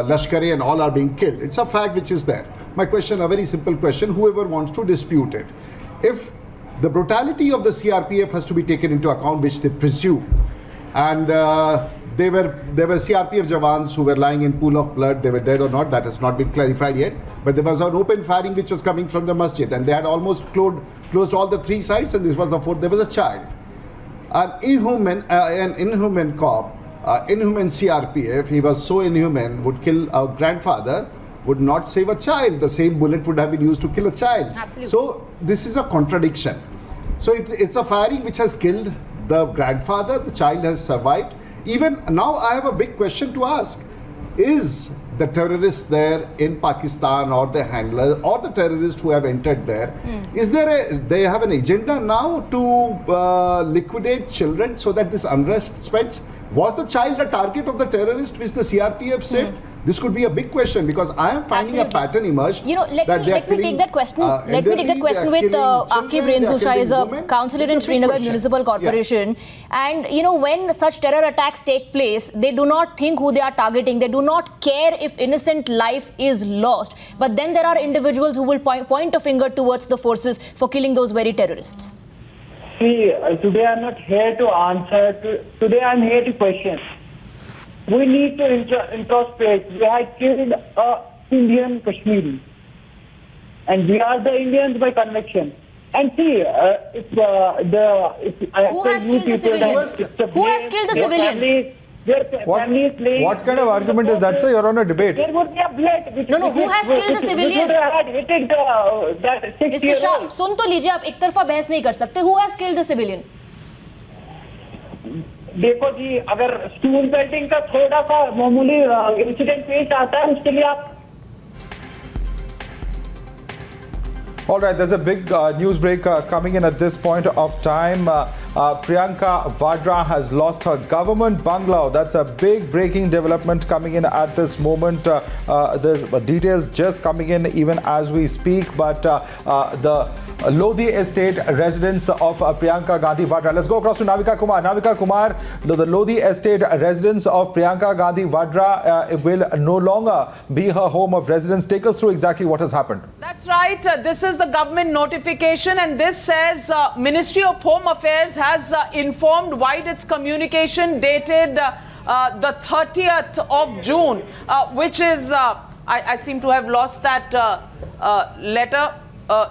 Lashkar-e and all are being killed. It's a fact which is there. My question, a very simple question, whoever wants to dispute it. If the brutality of the CRPF has to be taken into account, which they presume, and there were CRPF Jawans who were lying in pool of blood, they were dead or not, that has not been clarified yet, but there was an open firing which was coming from the masjid, and they had almost closed all the three sides, and this was the fourth. There was a child. An inhuman cop, inhuman CRPF, he was so inhuman, would kill a grandfather, would not save a child. The same bullet would have been used to kill a child. Absolutely. So this is a contradiction. So it's a firing which has killed the grandfather, the child has survived. Even now I have a big question to ask. Is the terrorists there in Pakistan or the handler or the terrorists who have entered there, is they have an agenda now to liquidate children so that this unrest spreads? Was the child a target of the terrorist which the CRPF said? This could be a big question, because I am finding a pattern emerge. Let me take that question. Let me take that question with Aqib Renzusha, is a councillor in Srinagar Municipal Corporation. Yeah. And when such terror attacks take place, they do not think who they are targeting. They do not care if innocent life is lost. But then there are individuals who will point a finger towards the forces for killing those very terrorists. See, today I'm not here to answer. Today I'm here to question. We need to introspect. We have killed an Indian Kashmiri, and we are the Indians by conviction. And see, who has killed the civilian? Who has killed the civilian? What kind of argument is that, sir? You're on a debate. There would be a blood. No. Who has killed the civilian? That 6 year Mr. Shah, सुन तो लीजिए, आप एक तरफा बहस नहीं कर सकते. Who has killed the civilian? देखो जी, अगर स्टूल बेल्टिंग का थोड़ा सा मामूली इंसिडेंट पेश आता है, उसके लिए आप All right, there's a big news break coming in at this point of time. Priyanka Vadra has lost her government bungalow. That's a big breaking development coming in at this moment. There's details just coming in even as we speak. But the Lodhi estate residence of Priyanka Gandhi Vadra. Let's go across to Navika Kumar. Navika Kumar, the Lodhi estate residence of Priyanka Gandhi Vadra will no longer be her home of residence. Take us through exactly what has happened. That's right. This is the government notification, and this says Ministry of Home Affairs has informed via its communication dated the 30th of June, which is, I seem to have lost that letter.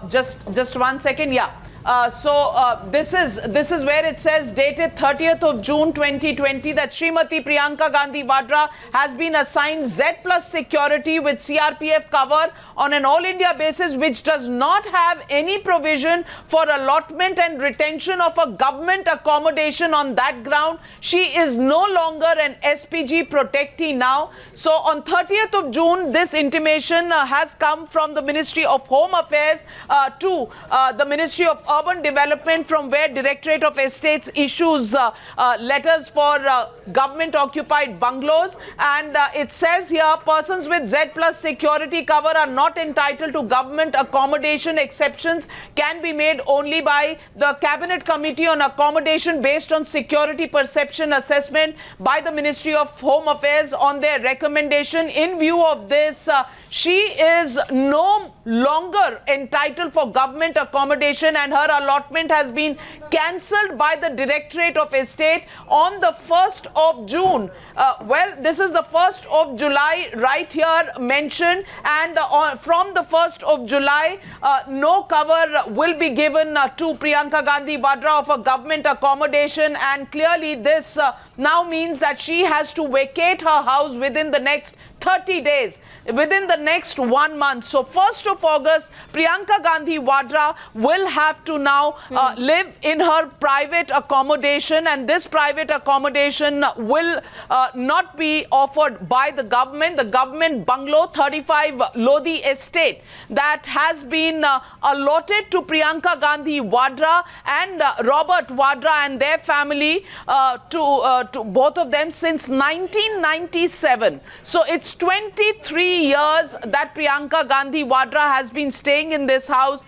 Just 1 second. Yeah. This is where it says, dated 30th of June 2020, that Srimati Priyanka Gandhi Vadra has been assigned Z plus security with CRPF cover on an all India basis, which does not have any provision for allotment and retention of a government accommodation. On that ground, she is no longer an SPG protectee now. So on 30th of June, this intimation has come from the Ministry of Home Affairs to the Ministry of Urban Development, from where Directorate of Estates issues letters for government occupied bungalows, and it says here, persons with Z plus security cover are not entitled to government accommodation. Exceptions can be made only by the Cabinet Committee on Accommodation based on security perception assessment by the Ministry of Home Affairs on their recommendation. In view of this, she is no longer entitled for government accommodation, and her allotment has been cancelled by the Directorate of Estate on the 1st of June. Well, this is the 1st of July right here mentioned, and from the 1st of July, no cover will be given to Priyanka Gandhi Vadra of a government accommodation, and clearly this now means that she has to vacate her house within the next 30 days, within the next 1 month. So 1st of August, Priyanka Gandhi Vadra will have to now live in her private accommodation, and this private accommodation will not be offered by the government. The government bungalow, 35 Lodi Estate, that has been allotted to Priyanka Gandhi Vadra and Robert Vadra and their family, to both of them since 1997. So it's 23 years that Priyanka Gandhi Vadra has been staying in this house.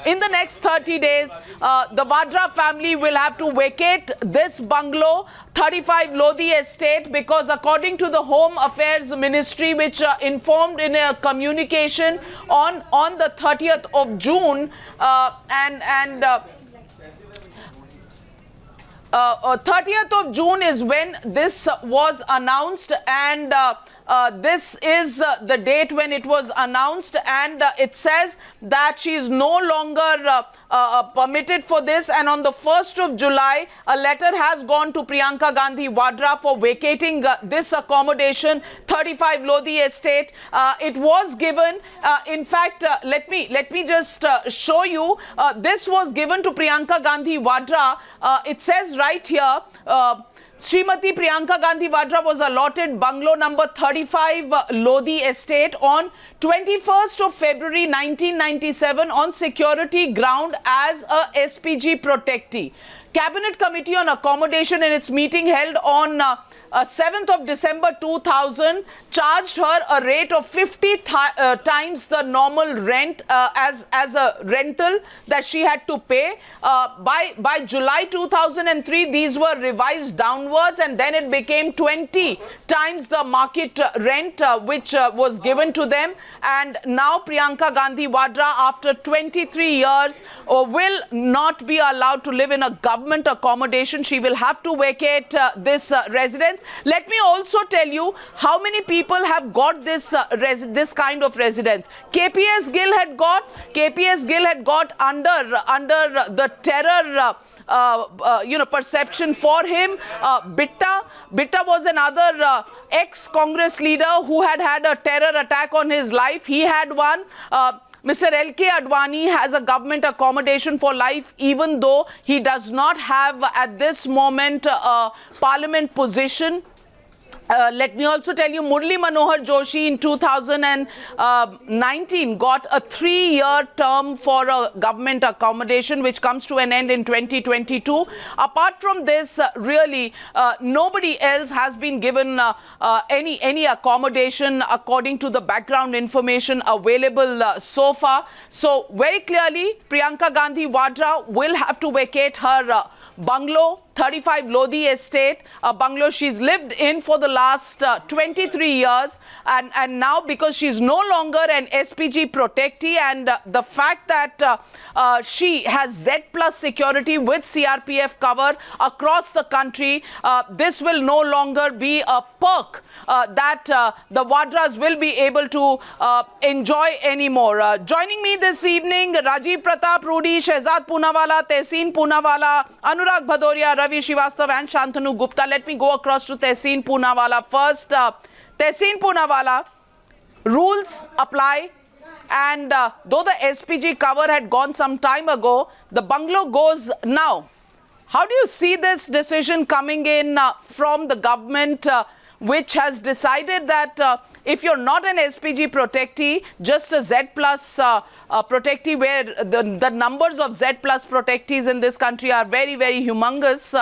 In the next 30 days, the Vadra family will have to vacate this bungalow, 35 Lodi Estate, because according to the Home Affairs Ministry, which informed in a communication on the 30th of June, 30th of June is when this was announced, and this is the date when it was announced, and it says that she is no longer permitted for this. And on the 1st of July, a letter has gone to Priyanka Gandhi Vadra for vacating this accommodation, 35 Lodi Estate. It was given, in fact, let me just show you. This was given to Priyanka Gandhi Vadra. It says right here, Srimati Priyanka Gandhi Vadra was allotted bungalow number 35 Lodi Estate on 21st of February 1997 on security ground as a SPG protectee. Cabinet Committee on Accommodation in its meeting held on 7th of December 2000 charged her a rate of 50 times the normal rent as a rental that she had to pay. By July 2003, these were revised downwards, and then it became 20 times the market rent which was given to them. And now Priyanka Gandhi Vadra, after 23 years, will not be allowed to live in a government accommodation. She will have to vacate this residence. Let me also tell you how many people have got this this kind of residence. KPS Gill had got under the terror perception for him. Bitta was another ex-Congress leader who had a terror attack on his life. He had one. Mr. L.K. Advani has a government accommodation for life, even though he does not have at this moment a parliament position. Let me also tell you, Murli Manohar Joshi in 2019 got a 3-year term for a government accommodation, which comes to an end in 2022. Apart from this, really, nobody else has been given any accommodation according to the background information available so far. So very clearly, Priyanka Gandhi Vadra will have to vacate her bungalow, 35 Lodi Estate, a bungalow she's lived in for the last 23 years, and now because she's no longer an SPG protectee, and the fact that she has Z plus security with CRPF cover across the country, this will no longer be a perk that the Vadras will be able to enjoy anymore. Joining me this evening, Rajiv Pratap Rudy, Shehzad Poonawalla, Tehseen Poonawalla, Anurag Bhadoria, Ravi Srivastava and Shantanu Gupta. Let me go across to Tehseen Poonawalla first. Tehseen Poonawalla, rules apply, and though the SPG cover had gone some time ago, the bungalow goes now. How do you see this decision coming in from the government, which has decided that if you're not an SPG protectee, just a Z plus protectee, where the numbers of Z plus protectees in this country are very, very humongous,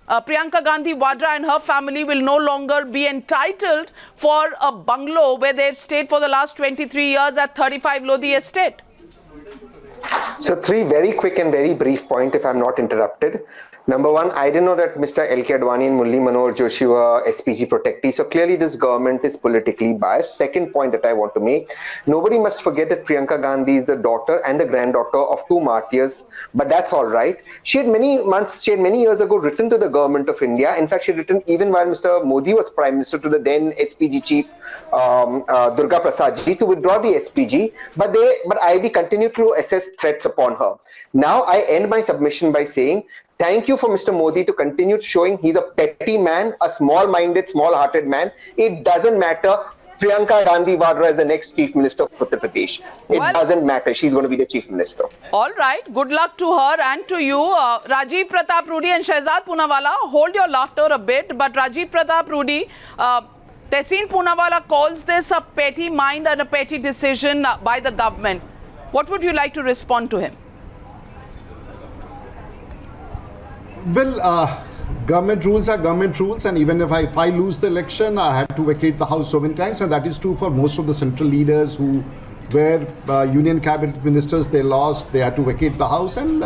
Priyanka Gandhi Vadra and her family will no longer be entitled for a bungalow where they've stayed for the last 23 years at 35 Lodi Estate? So 3 very quick and very brief points, if I'm not interrupted. Number 1, I didn't know that Mr. L.K. Advani and Murli Manohar Joshi were SPG protectees. So clearly this government is politically biased. Second point that I want to make, nobody must forget that Priyanka Gandhi is the daughter and the granddaughter of 2 martyrs, but that's all right. She had many years ago written to the government of India. In fact, she had written even while Mr. Modi was Prime Minister, to the then SPG chief Durga Prasad ji, to withdraw the SPG, but IB continued to assess threats upon her. Now I end my submission by saying, thank you for Mr. Modi to continue showing he's a petty man, a small-minded, small-hearted man. It doesn't matter. Priyanka Gandhi Vadra is the next Chief Minister of Uttar Pradesh. It doesn't matter. She's going to be the Chief Minister. All right. Good luck to her and to you. Rajiv Pratap Rudy and Shehzad Poonawalla, hold your laughter a bit. But Rajiv Pratap Rudy, Tehseen Poonawalla calls this a petty mind and a petty decision by the government. What would you like to respond to him? Well, government rules are government rules, and even if I lose the election, I have to vacate the house so many times, and that is true for most of the central leaders who were union cabinet ministers. They lost, they had to vacate the house, and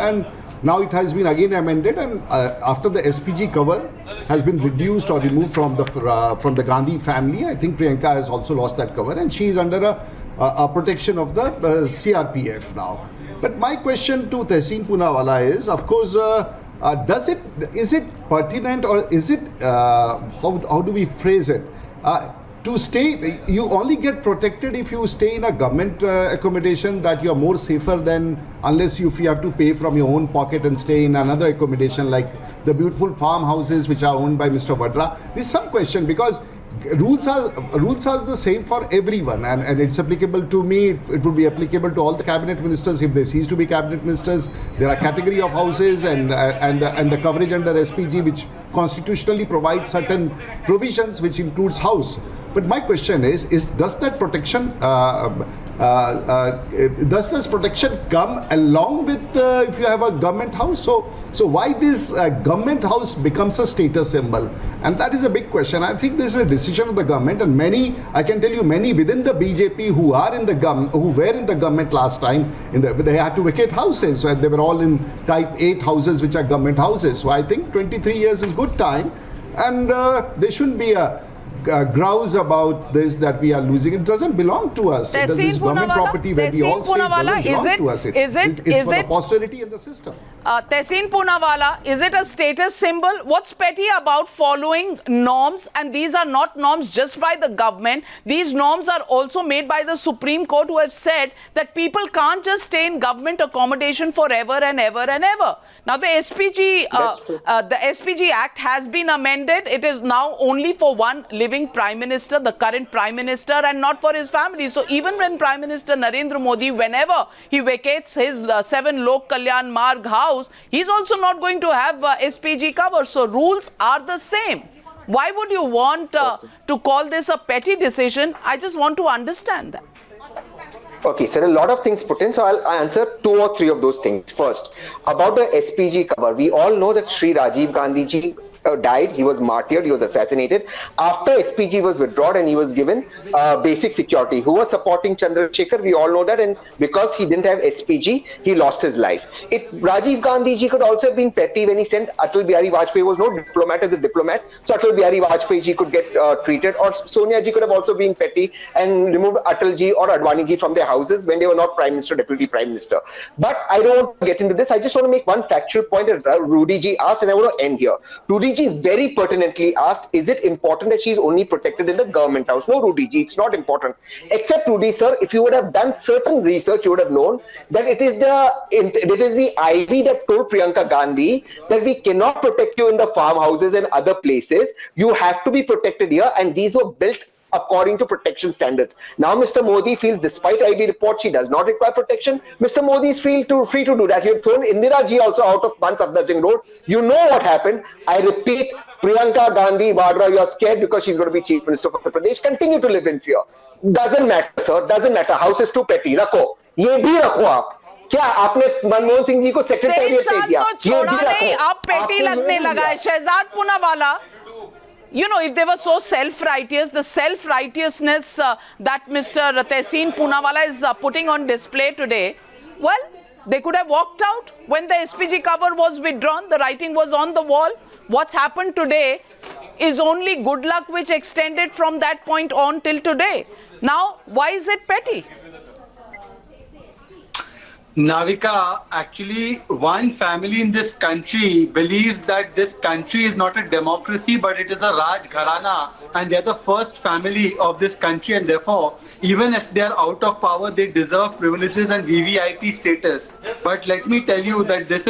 now it has been again amended, and after the SPG cover has been reduced or removed from the Gandhi family, I think Priyanka has also lost that cover, and she is under a protection of the CRPF now. But my question to Tehseen Poonawalla is, of course, is it pertinent, or is it, how do we phrase it? To stay, you only get protected if you stay in a government accommodation, that you are more safer than unless if you have to pay from your own pocket and stay in another accommodation like the beautiful farmhouses which are owned by Mr. Vadra. There's some question, because rules are the same for everyone, and it's applicable to me. It would be applicable to all the cabinet ministers if they cease to be cabinet ministers. There are category of houses and the coverage under SPG, which constitutionally provides certain provisions, which includes house. But my question is does that protection does this protection come along with if you have a government house? So why this government house becomes a status symbol? And that is a big question. I think this is a decision of the government, and many, I can tell you, many within the BJP who are in the who were in the government last time, they had to vacate houses. So they were all in type 8 houses, which are government houses. So I think 23 years is good time, and there shouldn't be a grouse about this, that we are losing. It doesn't belong to us. This is government property where we all stay. Doesn't belong to us. It's for the posterity in the system. Tehseen Poonawalla, is it a status symbol? What's petty about following norms? And these are not norms just by the government. These norms are also made by the Supreme Court, who have said that people can't just stay in government accommodation forever and ever and ever. Now the SPG Act has been amended. It is now only for one living Prime Minister, the current Prime Minister, and not for his family. So even when Prime Minister Narendra Modi, whenever he vacates his 7 Lok Kalyan Marg house, he's also not going to have SPG cover. So rules are the same. Why would you want to call this a petty decision? I just want to understand that. Okay, so a lot of things put in, so I'll answer 2 or 3 of those things. First, about the SPG cover, we all know that Sri Rajiv Gandhi ji died, he was martyred, he was assassinated after SPG was withdrawn and he was given basic security. Who was supporting Chandrasekhar? We all know that, and because he didn't have SPG, he lost his life. Rajiv Gandhi ji could also have been petty when he sent Atal Bihari Vajpayee, was no diplomat as a diplomat, so Atal Bihari Vajpayee ji could get treated, or Sonia ji could have also been petty and removed Atal ji or Advani ji from their houses when they were not Prime Minister, Deputy Prime Minister. But I don't want to get into this. I just want to make one factual point that Rudy ji asked, and I want to end here. Rudy ji very pertinently asked, is it important that she is only protected in the government house? No, Rudy ji, it's not important. Except, Rudy sir, if you would have done certain research, you would have known that it is the Ivy that told Priyanka Gandhi that we cannot protect you in the farmhouses and other places. You have to be protected here, and these were built according to protection standards. Now Mr. Modi feels, despite IB report, she does not require protection. Mr. Modi is free to do that. You have thrown Indira ji also out of Ban Safdar Road. You know what happened. I repeat, Priyanka Gandhi Vadra, you are scared because she's going to be Chief Minister of Uttar Pradesh. Continue to live in fear. Doesn't matter, sir. Doesn't matter. House is too petty. Rakho. ये भी रखो आप. क्या आपने मनमोहन सिंह जी को secretariat दे दिया? छोड़ा नहीं, आप पेटी लगने लगा है. Shahzad Poonawalla, you know, if they were so self-righteous, the self-righteousness that Mr. Tehseen Poonawalla is putting on display today, well, they could have walked out when the SPG cover was withdrawn. The writing was on the wall. What's happened today is only good luck which extended from that point on till today. Now, why is it petty? Navika, actually, one family in this country believes that this country is not a democracy, but it is a Raj Gharana, and they're the first family of this country, and therefore, even if they're out of power, they deserve privileges and VVIP status. But let me tell you that this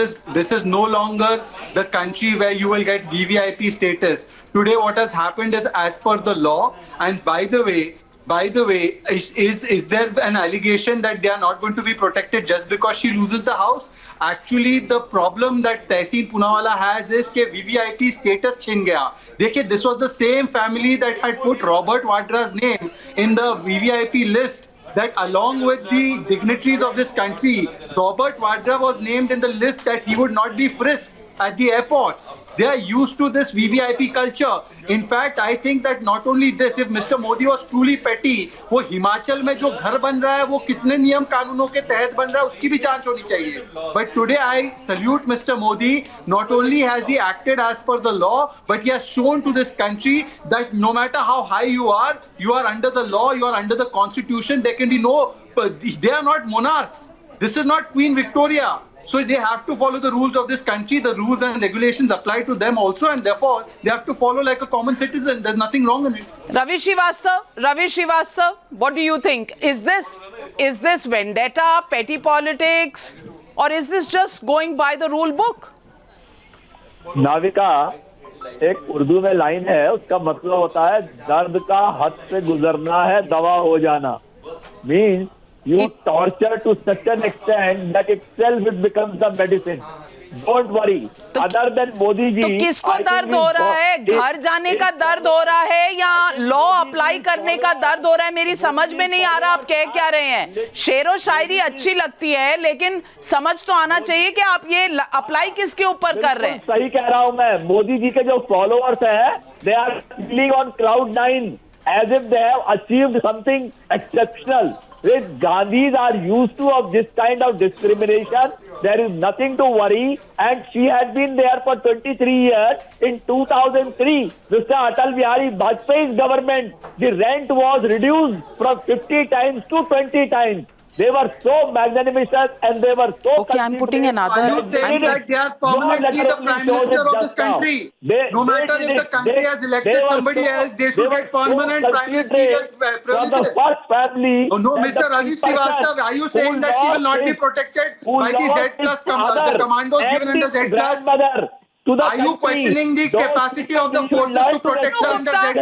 is no longer the country where you will get VVIP status. Today, what has happened is as per the law, and by the way, is there an allegation that they are not going to be protected just because she loses the house? Actually, the problem that Tehseen Poonawalla has is that VVIP status chin gaya. Dekhiye, this was the same family that had put Robert Vadra's name in the VVIP list. That along with the dignitaries of this country, Robert Vadra was named in the list that he would not be frisked at the airports. They are used to this VVIP culture. In fact, I think that not only this, if Mr. Modi was truly petty, वो हिमाचल में जो घर बन रहा है वो कितने नियम कानूनों के तहत बन रहा है उसकी भी जांच होनी चाहिए. But today I salute Mr. Modi. Not only has he acted as per the law, but he has shown to this country that no matter how high you are under the law, you are under the constitution. There can be no, they are not monarchs. This is not Queen Victoria. So they have to follow the rules of this country. The rules and regulations apply to them also, and therefore they have to follow like a common citizen. There's nothing wrong in it. Ravi Srivastava, what do you think? Is this vendetta, petty politics, or is this just going by the rule book? Navika, एक उर्दू में line है, उसका मतलब होता है दर्द का हद से गुजरना है दवा हो जाना. Means you torture to such an extent that itself it becomes the medicine. Don't worry. Other than Modi ji, तो किसको दर्द हो रहा है? घर जाने का दर्द हो रहा है या लॉ अप्लाई करने का दर्द हो रहा है? मेरी समझ में नहीं आ रहा आप कह क्या रहे हैं. शेरो शायरी अच्छी लगती है, लेकिन समझ तो आना चाहिए कि आप ये अप्लाई किसके ऊपर कर रहे हैं. सही कह रहा हूं मैं. मोदी जी के जो फॉलोअर्स हैं, they are feeling on cloud 9 as if they have achieved something exceptional. With Gandhis are used to of this kind of discrimination. There is nothing to worry, and she had been there for 23 years. In 2003, Mr. Atal Bihari Vajpayee's government, the rent was reduced from 50 times to 20 times. They were so magnanimous and they were so. Okay, I'm putting another. Are you saying that they are permanently the Prime Minister of this country? No matter if the country has elected somebody else, they should get permanent Prime Ministerial privileges. First family. Oh no, Mr. Ravi Srivastava, are you saying that she will not be protected by the Z plus, the commandos given under Z plus? to the Are you country. questioning the Those capacity of the people should forces learn to protect respect under the that?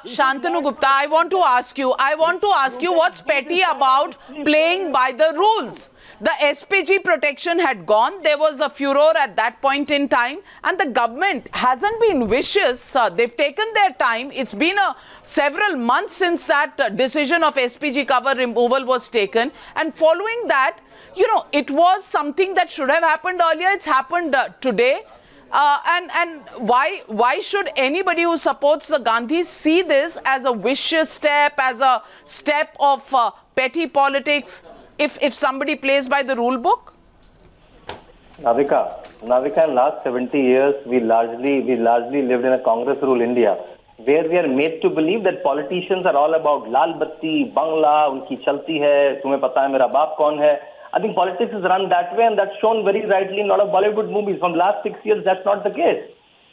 Shantanu Gupta, I want to ask you what's petty about playing by the rules? The SPG protection had gone. There was a furor at that point in time, and the government hasn't been vicious. They've taken their time. It's been several months since that decision of SPG cover removal was taken, and following that, you know, it was something that should have happened earlier. It's happened today. And why should anybody who supports the Gandhis see this as a vicious step, as a step of petty politics, if somebody plays by the rule book? Navika, in last 70 years, we largely lived in a Congress rule India, where we are made to believe that politicians are all about lal batti, bangla, unki chalti hai, tumhe pata hai mera baap kaun hai. I think politics is run that way, and that's shown very rightly in a lot of Bollywood movies. From the last 6 years, that's not the case.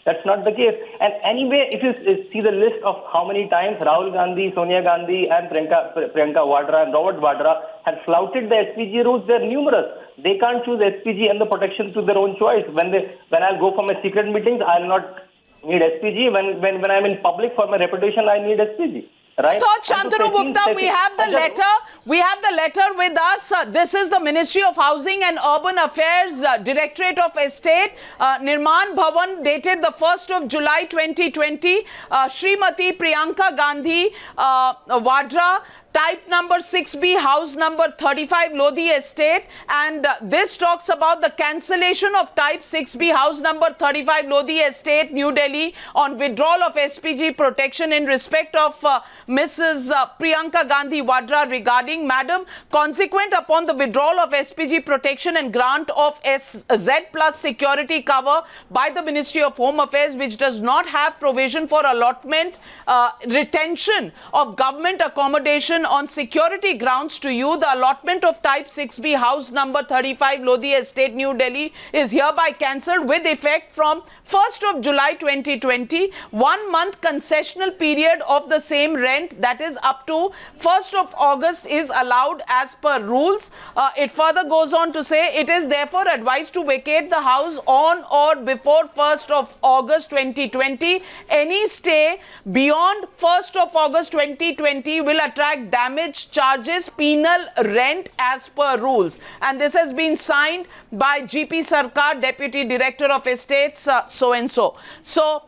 That's not the case. And anyway, if you see the list of how many times Rahul Gandhi, Sonia Gandhi, and Priyanka Vadra and Robert Vadra had flouted the SPG rules, they're numerous. They can't choose SPG and the protection to their own choice. When I'll go for my secret meetings, I'll not need SPG. When I'm in public for my reputation, I need SPG. Right. So, Shantanu Gupta, we have the letter. We have the letter with us. This is the Ministry of Housing and Urban Affairs, Directorate of Estate, Nirman Bhavan, dated the 1st of July 2020. Srimati Priyanka Gandhi Vadra, type number 6B, house number 35, Lodi Estate. And this talks about the cancellation of type 6B, house number 35, Lodi Estate, New Delhi, on withdrawal of SPG protection in respect of Mrs. Priyanka Gandhi Vadra regarding, Madam, consequent upon the withdrawal of SPG protection and grant of Z plus security cover by the Ministry of Home Affairs, which does not have provision for allotment, retention of government accommodation on security grounds to you, the allotment of type 6B, house number 35, Lodi Estate, New Delhi, is hereby cancelled with effect from 1st of July 2020. 1 month concessional period of the same rent, that is up to 1st of August, is allowed as per rules. It further goes on to say, it is therefore advised to vacate the house on or before 1st of August 2020. Any stay beyond 1st of August 2020 will attract damage charges, penal rent as per rules. And this has been signed by GP Sarkar, Deputy Director of Estates, so-and-so. So,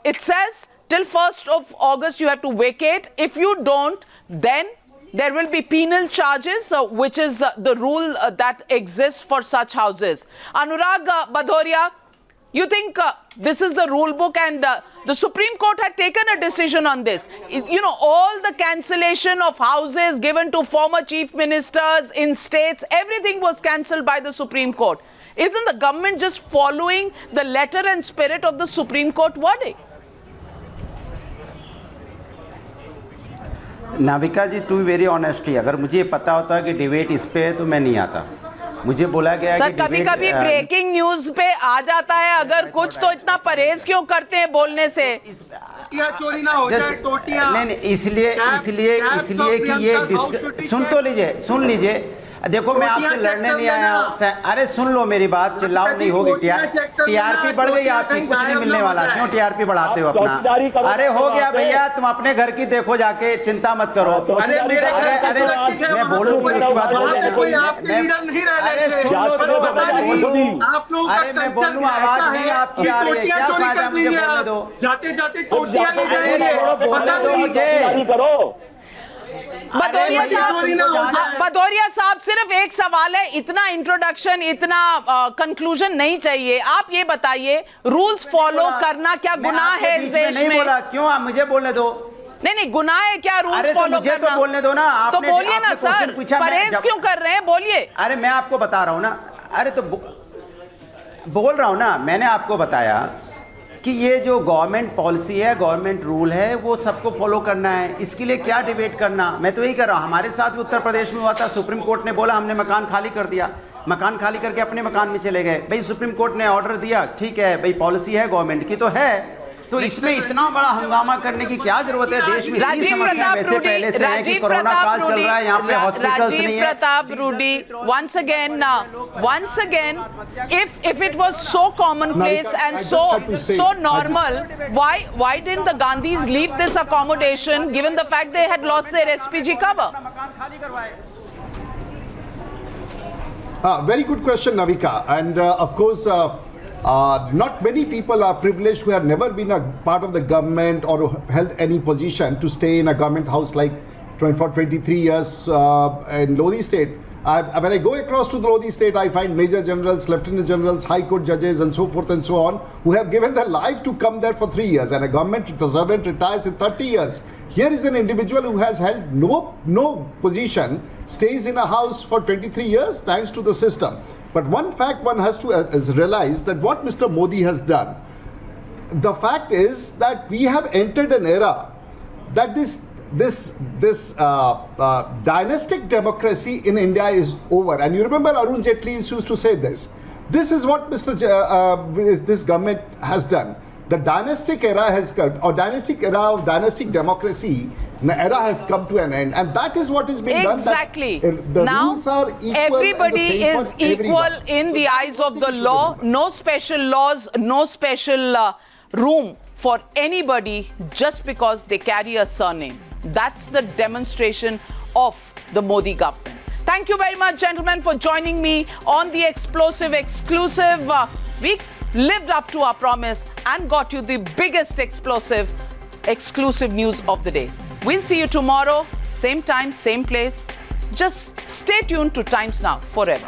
it says till 1st of August you have to vacate. If you don't, then there will be penal charges, which is the rule that exists for such houses. Anurag Bhadoria, you think this is the rule book, and the Supreme Court had taken a decision on this. You know, all the cancellation of houses given to former chief ministers in states, everything was cancelled by the Supreme Court. Isn't the government just following the letter and spirit of the Supreme Court verdict? Navika ji, to be very honestly, अगर मुझे पता होता कि debate इस पे है तो मैं नहीं आता. मुझे बोला गया सर, कभी कभी ब्रेकिंग न्यूज पे आ जाता है, अगर कुछ तो इतना परहेज क्यों करते हैं बोलने से? चोरी ना हो जाए, टोटियां नहीं, इसलिए कि ये सुन लीजिए. देखो, मैं आपसे लड़ने नहीं आया हूँ. अरे सुन लो मेरी बात, चिल्लाओ नहीं होगी. टीआरपी बढ़ गई आपकी, कुछ नहीं मिलने वाला. क्यों टीआरपी बढ़ाते हो अपना? अरे हो गया भैया, तुम अपने घर की देखो जाके, चिंता मत करो. अरे मैं बोलूँ उसकी बात, अरे सुन लो तो, अरे मैं बोलूँ, आवाज नहीं आपकी आ रही है, क्या फायदा? मुझे बोलने दो, जाते जाते टोटियां ले जाएंगे. बोलने दो मुझे. भदौरिया साहब, सिर्फ एक सवाल है, इतना इंट्रोडक्शन, इतना कंक्लूजन नहीं चाहिए. आप ये बताइए, रूल्स फॉलो करना क्या गुनाह है इस देश में? बोला क्यों? आप मुझे बोलने दो. नहीं, गुनाह है क्या रूल्स फॉलो करना? तो बोलने दो ना. तो बोलिए ना सर, परहेज क्यों कर रहे हैं? बोलिए. अरे मैं आपको बता रहा हूँ ना. अरे तो बोल रहा हूँ ना, मैंने आपको बताया कि ये जो गवर्नमेंट पॉलिसी है, गवर्नमेंट रूल है, वो सबको फॉलो करना है. इसके लिए क्या डिबेट करना? मैं तो यही कर रहा हूँ. हमारे साथ उत्तर प्रदेश में हुआ था, सुप्रीम कोर्ट ने बोला, हमने मकान खाली कर दिया. मकान खाली करके अपने मकान में चले गए. भाई सुप्रीम कोर्ट ने ऑर्डर दिया, ठीक है भाई, पॉलिसी है गवर्नमेंट की तो है, तो इसमें इतना बड़ा हंगामा करने की क्या जरूरत है? देश में इतनी समस्या वैसे पहले से है कि कोरोना काल चल रहा है, यहाँ पे हॉस्पिटल्स नहीं है। Rajiv Pratap Rudy, once again, if it was so commonplace and so normal, why didn't the Gandhis leave this accommodation given the fact they had lost their SPG cover? Very good question, Navika. And of course, not many people are privileged who have never been a part of the government or held any position to stay in a government house like for 23 years in Lodi state. When I go across to the Lodi state, I find major generals, lieutenant generals, high court judges and so forth and so on who have given their life to come there for 3 years, and a government servant retires in 30 years. Here is an individual who has held no position, stays in a house for 23 years thanks to the system. But one fact one has to realize that what Mr. Modi has done, the fact is that we have entered an era that this dynastic democracy in India is over. And you remember Arun Jaitley used to say this. This is what this government has done. The dynastic era has come, or dynastic era of dynastic democracy, the era has come to an end, and that is what is being done. Exactly. The now rules are equal, everybody is equal in the eyes of the law. No special laws, no special room for anybody just because they carry a surname. That's the demonstration of the Modi government. Thank you very much, gentlemen, for joining me on the Explosive Exclusive. We lived up to our promise and got you the biggest explosive exclusive news of the day. We'll see you tomorrow, same time, same place. Just stay tuned to Times Now forever.